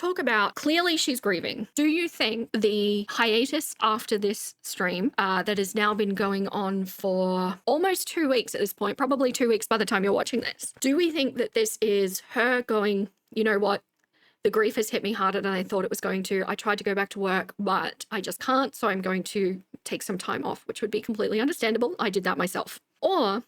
talk about, clearly she's grieving. Do you think the hiatus after this stream that has now been going on for almost 2 weeks at this point, probably 2 weeks by the time you're watching this, do we think that this is her going, you know what, the grief has hit me harder than I thought it was going to. I tried to go back to work, but I just can't. So I'm going to take some time off, which would be completely understandable. I did that myself. Or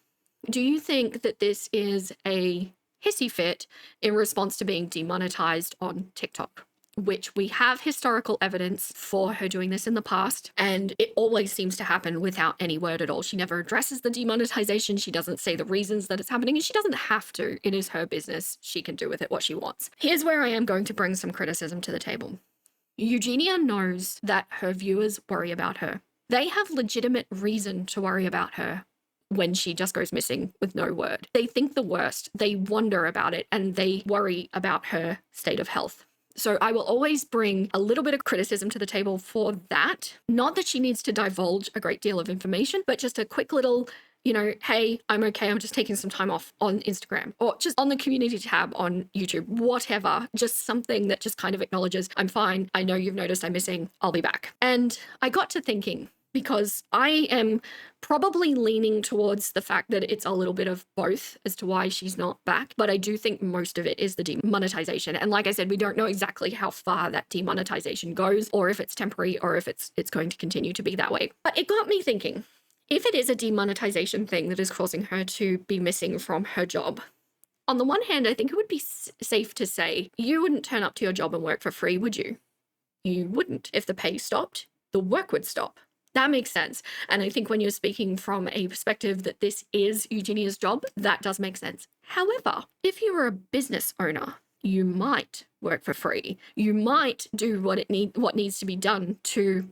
do you think that this is a hissy fit in response to being demonetized on TikTok, which we have historical evidence for her doing this in the past, and it always seems to happen without any word at all. She never addresses the demonetization. She doesn't say the reasons that it's happening, and she doesn't have to. It is her business. She can do with it what she wants. Here's where I am going to bring some criticism to the table. Eugenia knows that her viewers worry about her. They have legitimate reason to worry about her when she just goes missing with no word. They think the worst, they wonder about it, and they worry about her state of health. So I will always bring a little bit of criticism to the table for that. Not that she needs to divulge a great deal of information, but just a quick little, hey, I'm okay, I'm just taking some time off on Instagram, or just on the community tab on YouTube, whatever, just something that just kind of acknowledges, I'm fine, I know you've noticed I'm missing, I'll be back. And I got to thinking, because I am probably leaning towards the fact that it's a little bit of both as to why she's not back, but I do think most of it is the demonetization. And like I said, we don't know exactly how far that demonetization goes, or if it's temporary, or if it's going to continue to be that way. But it got me thinking, if it is a demonetization thing that is causing her to be missing from her job, on the one hand, I think it would be safe to say you wouldn't turn up to your job and work for free, would you? You wouldn't. If the pay stopped, the work would stop. That makes sense. And I think when you're speaking from a perspective that this is Eugenia's job, that does make sense. However, if you were a business owner, you might work for free. You might do what needs to be done to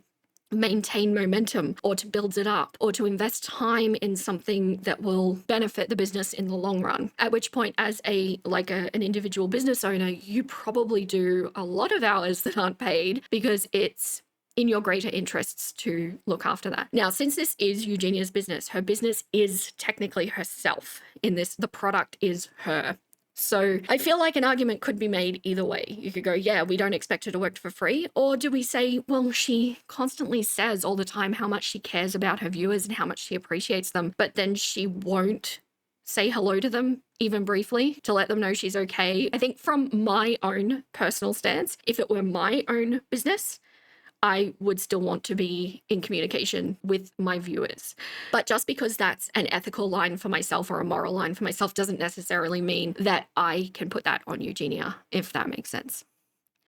maintain momentum, or to build it up, or to invest time in something that will benefit the business in the long run. At which point, as an individual business owner, you probably do a lot of hours that aren't paid because it's in your greater interests to look after that. Now, since this is Eugenia's business, her business is technically herself in this. The product is her. So I feel like an argument could be made either way. You could go, yeah, we don't expect her to work for free. Or do we say, well, she constantly says all the time how much she cares about her viewers and how much she appreciates them, but then she won't say hello to them even briefly to let them know she's okay. I think from my own personal stance, if it were my own business, I would still want to be in communication with my viewers. But just because that's an ethical line for myself or a moral line for myself doesn't necessarily mean that I can put that on Eugenia, if that makes sense.